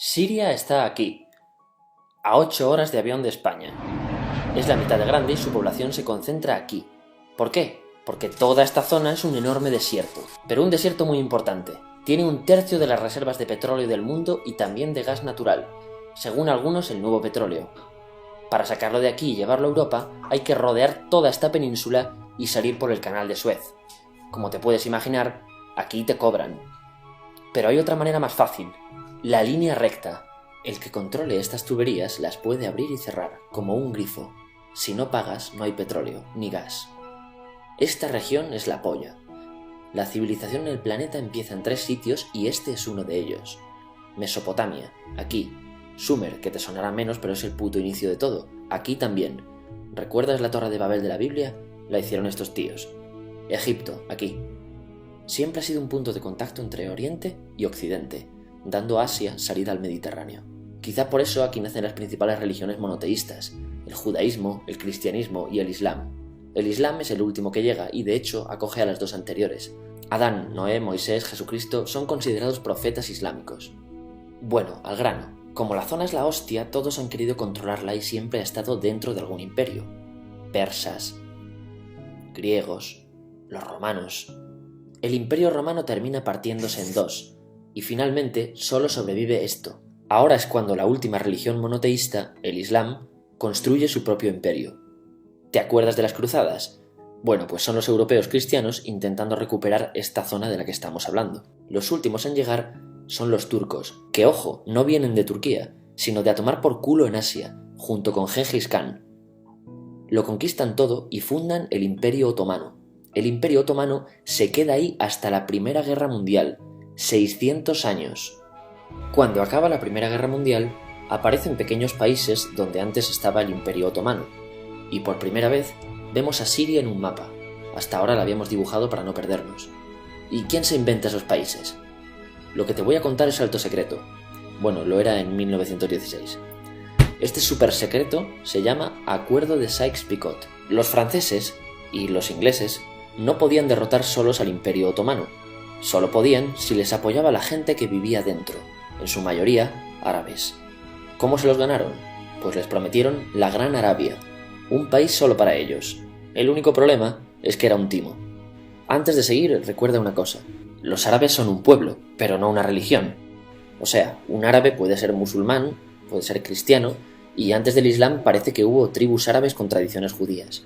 Siria está aquí, a 8 horas de avión de España. Es la mitad de grande y su población se concentra aquí. ¿Por qué? Porque toda esta zona es un enorme desierto, pero un desierto muy importante. Tiene 1/3 de las reservas de petróleo del mundo y también de gas natural, según algunos el nuevo petróleo. Para sacarlo de aquí y llevarlo a Europa, hay que rodear toda esta península y salir por el canal de Suez. Como te puedes imaginar, aquí te cobran. Pero hay otra manera más fácil, la línea recta. El que controle estas tuberías las puede abrir y cerrar, como un grifo. Si no pagas, no hay petróleo, ni gas. Esta región es la polla. La civilización en el planeta empieza en 3 sitios y este es uno de ellos. Mesopotamia, aquí. Sumer, que te sonará menos, pero es el puto inicio de todo. Aquí también. ¿Recuerdas la Torre de Babel de la Biblia? La hicieron estos tíos. Egipto, aquí. Siempre ha sido un punto de contacto entre Oriente y Occidente, dando a Asia salida al Mediterráneo. Quizá por eso aquí nacen las principales religiones monoteístas, el judaísmo, el cristianismo y el islam. El islam es el último que llega y de hecho acoge a las 2 anteriores. Adán, Noé, Moisés, Jesucristo son considerados profetas islámicos. Bueno, al grano. Como la zona es la hostia, todos han querido controlarla y siempre ha estado dentro de algún imperio. Persas, griegos, los romanos. El imperio romano termina partiéndose en 2, y finalmente solo sobrevive esto. Ahora es cuando la última religión monoteísta, el Islam, construye su propio imperio. ¿Te acuerdas de las cruzadas? Bueno, pues son los europeos cristianos intentando recuperar esta zona de la que estamos hablando. Los últimos en llegar son los turcos, que ojo, no vienen de Turquía, sino de a tomar por culo en Asia, junto con Gengis Khan. Lo conquistan todo y fundan el Imperio Otomano. El Imperio Otomano se queda ahí hasta la Primera Guerra Mundial, 600 años. Cuando acaba la Primera Guerra Mundial, aparecen pequeños países donde antes estaba el Imperio Otomano, y por primera vez vemos a Siria en un mapa. Hasta ahora la habíamos dibujado para no perdernos. ¿Y quién se inventa esos países? Lo que te voy a contar es alto secreto. Bueno, lo era en 1916. Este súper secreto se llama Acuerdo de Sykes-Picot. Los franceses y los ingleses no podían derrotar solos al Imperio Otomano. Solo podían si les apoyaba la gente que vivía dentro, en su mayoría árabes. ¿Cómo se los ganaron? Pues les prometieron la Gran Arabia, un país solo para ellos. El único problema es que era un timo. Antes de seguir, recuerda una cosa. Los árabes son un pueblo, pero no una religión. O sea, un árabe puede ser musulmán, puede ser cristiano, y antes del Islam parece que hubo tribus árabes con tradiciones judías.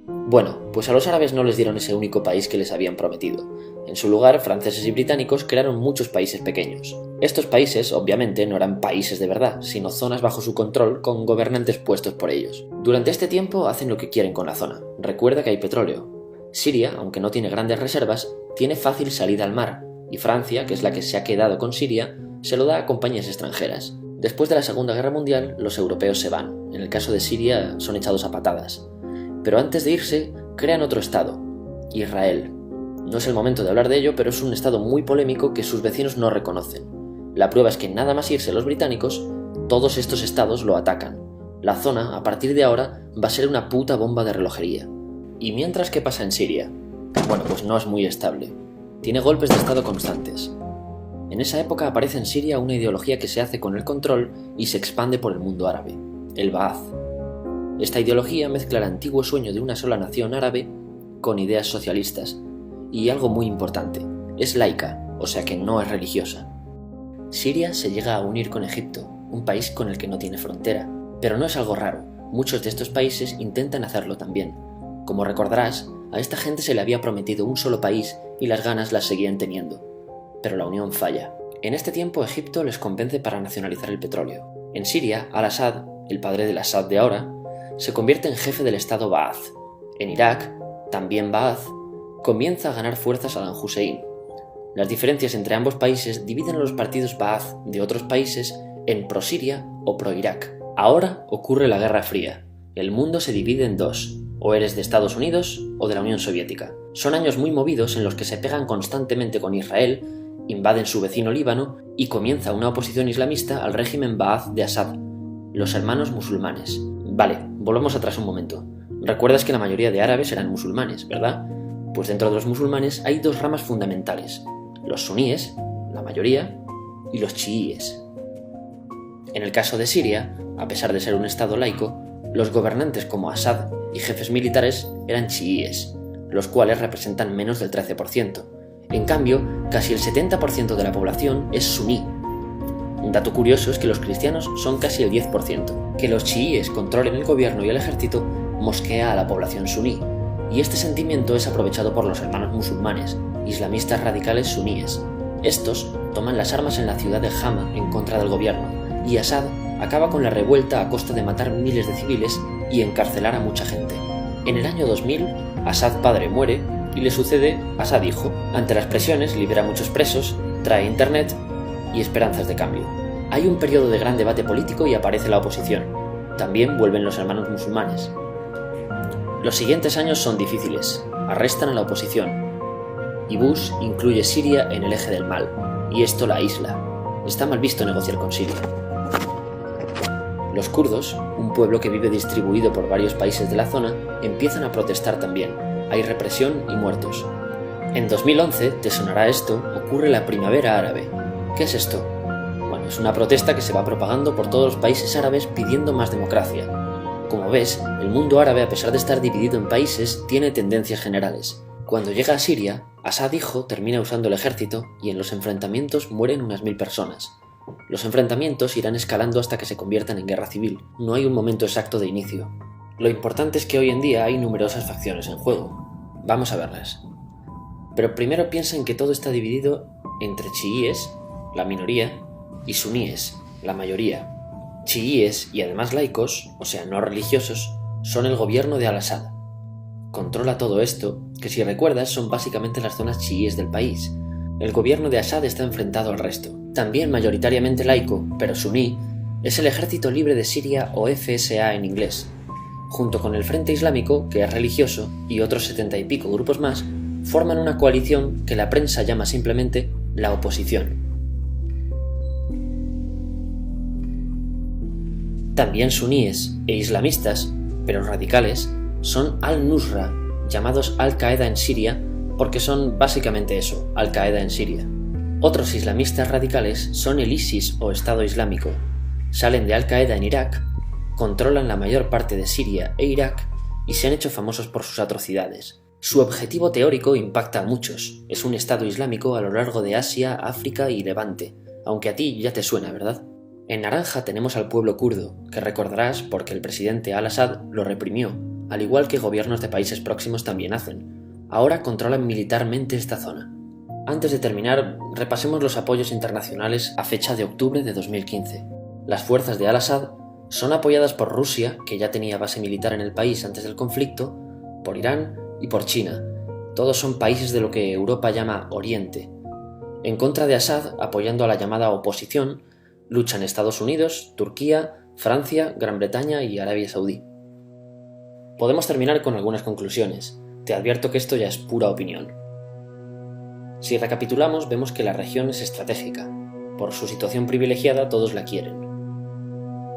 Bueno, pues a los árabes no les dieron ese único país que les habían prometido. En su lugar, franceses y británicos crearon muchos países pequeños. Estos países, obviamente, no eran países de verdad, sino zonas bajo su control con gobernantes puestos por ellos. Durante este tiempo hacen lo que quieren con la zona. Recuerda que hay petróleo. Siria, aunque no tiene grandes reservas, tiene fácil salida al mar, y Francia, que es la que se ha quedado con Siria, se lo da a compañías extranjeras. Después de la Segunda Guerra Mundial, los europeos se van. En el caso de Siria, son echados a patadas. Pero antes de irse, crean otro estado, Israel. No es el momento de hablar de ello, pero es un estado muy polémico que sus vecinos no reconocen. La prueba es que nada más irse los británicos, todos estos estados lo atacan. La zona, a partir de ahora, va a ser una puta bomba de relojería. ¿Y mientras qué pasa en Siria? Bueno, pues no es muy estable. Tiene golpes de estado constantes. En esa época aparece en Siria una ideología que se hace con el control y se expande por el mundo árabe, el Ba'ath. Esta ideología mezcla el antiguo sueño de una sola nación árabe con ideas socialistas. Y algo muy importante, es laica, o sea que no es religiosa. Siria se llega a unir con Egipto, un país con el que no tiene frontera. Pero no es algo raro, muchos de estos países intentan hacerlo también. Como recordarás, a esta gente se le había prometido un solo país y las ganas las seguían teniendo. Pero la unión falla. En este tiempo Egipto les convence para nacionalizar el petróleo. En Siria, Al-Assad, el padre del Assad de ahora, se convierte en jefe del estado Ba'ath. En Irak, también Ba'ath, comienza a ganar fuerza Saddam Hussein. Las diferencias entre ambos países dividen a los partidos Ba'ath de otros países en pro-Siria o pro-Irak. Ahora ocurre la Guerra Fría. El mundo se divide en 2, o eres de Estados Unidos o de la Unión Soviética. Son años muy movidos en los que se pegan constantemente con Israel, invaden su vecino Líbano y comienza una oposición islamista al régimen Ba'ath de Assad, los hermanos musulmanes. Vale, volvamos atrás un momento. Recuerdas que la mayoría de árabes eran musulmanes, ¿verdad? Pues dentro de los musulmanes hay 2 ramas fundamentales, los suníes, la mayoría, y los chiíes. En el caso de Siria, a pesar de ser un estado laico, los gobernantes como Assad y jefes militares eran chiíes, los cuales representan menos del 13%. En cambio, casi el 70% de la población es suní. Un dato curioso es que los cristianos son casi el 10%. Que los chiíes controlen el gobierno y el ejército mosquea a la población suní, y este sentimiento es aprovechado por los hermanos musulmanes, islamistas radicales suníes. Estos toman las armas en la ciudad de Hama en contra del gobierno, y Assad acaba con la revuelta a costa de matar miles de civiles y encarcelar a mucha gente. En el año 2000, Assad padre muere y le sucede Assad hijo. Ante las presiones libera a muchos presos, trae internet y esperanzas de cambio. Hay un periodo de gran debate político y aparece la oposición. También vuelven los hermanos musulmanes. Los siguientes años son difíciles. Arrestan a la oposición. Y Bush incluye Siria en el eje del mal, y esto la aísla. Está mal visto negociar con Siria. Los kurdos, un pueblo que vive distribuido por varios países de la zona, empiezan a protestar también. Hay represión y muertos. En 2011, te sonará esto, ocurre la Primavera Árabe. ¿Qué es esto? Bueno, es una protesta que se va propagando por todos los países árabes pidiendo más democracia. Como ves, el mundo árabe, a pesar de estar dividido en países, tiene tendencias generales. Cuando llega a Siria, Assad hijo termina usando el ejército y en los enfrentamientos mueren unas 1000 personas. Los enfrentamientos irán escalando hasta que se conviertan en guerra civil. No hay un momento exacto de inicio. Lo importante es que hoy en día hay numerosas facciones en juego. Vamos a verlas. Pero primero piensa en que todo está dividido entre chiíes, la minoría, y suníes, la mayoría. Chiíes y además laicos, o sea no religiosos, son el gobierno de Al-Assad. Controla todo esto, que si recuerdas son básicamente las zonas chiíes del país. El gobierno de Assad está enfrentado al resto. También mayoritariamente laico, pero suní, es el Ejército Libre de Siria o FSA en inglés. Junto con el Frente Islámico, que es religioso, y otros 70 y pico grupos más, forman una coalición que la prensa llama simplemente la oposición. También suníes e islamistas, pero radicales, son Al-Nusra, llamados Al-Qaeda en Siria, porque son básicamente eso, Al-Qaeda en Siria. Otros islamistas radicales son el ISIS o Estado Islámico. Salen de Al-Qaeda en Irak, controlan la mayor parte de Siria e Irak y se han hecho famosos por sus atrocidades. Su objetivo teórico impacta a muchos. Es un Estado Islámico a lo largo de Asia, África y Levante, aunque a ti ya te suena, ¿verdad? En naranja tenemos al pueblo kurdo, que recordarás porque el presidente Al-Assad lo reprimió, al igual que gobiernos de países próximos también hacen. Ahora controlan militarmente esta zona. Antes de terminar, repasemos los apoyos internacionales a fecha de octubre de 2015. Las fuerzas de Al-Assad son apoyadas por Rusia, que ya tenía base militar en el país antes del conflicto, por Irán y por China. Todos son países de lo que Europa llama Oriente. En contra de Assad, apoyando a la llamada oposición, luchan Estados Unidos, Turquía, Francia, Gran Bretaña y Arabia Saudí. Podemos terminar con algunas conclusiones. Te advierto que esto ya es pura opinión. Si recapitulamos, vemos que la región es estratégica. Por su situación privilegiada, todos la quieren.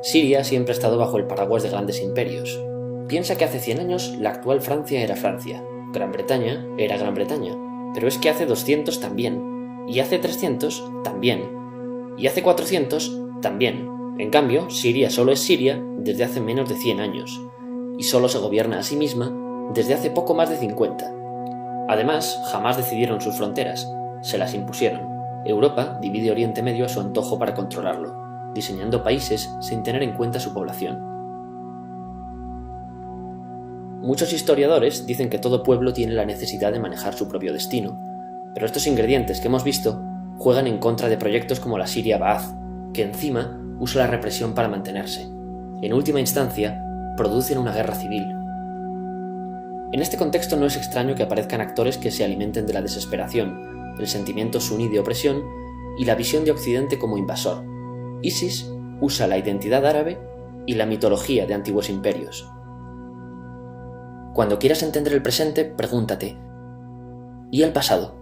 Siria siempre ha estado bajo el paraguas de grandes imperios. Piensa que hace 100 años la actual Francia era Francia, Gran Bretaña era Gran Bretaña, pero es que hace 200 también, y hace 300 también, y hace 400 también. En cambio, Siria solo es Siria desde hace menos de 100 años, y solo se gobierna a sí misma desde hace poco más de 50. Además, jamás decidieron sus fronteras, se las impusieron. Europa divide Oriente Medio a su antojo para controlarlo, diseñando países sin tener en cuenta su población. Muchos historiadores dicen que todo pueblo tiene la necesidad de manejar su propio destino, pero estos ingredientes que hemos visto juegan en contra de proyectos como la Siria Ba'ath, que encima usa la represión para mantenerse. En última instancia, producen una guerra civil. En este contexto no es extraño que aparezcan actores que se alimenten de la desesperación, el sentimiento suní de opresión y la visión de Occidente como invasor. ISIS usa la identidad árabe y la mitología de antiguos imperios. Cuando quieras entender el presente, pregúntate: ¿y el pasado?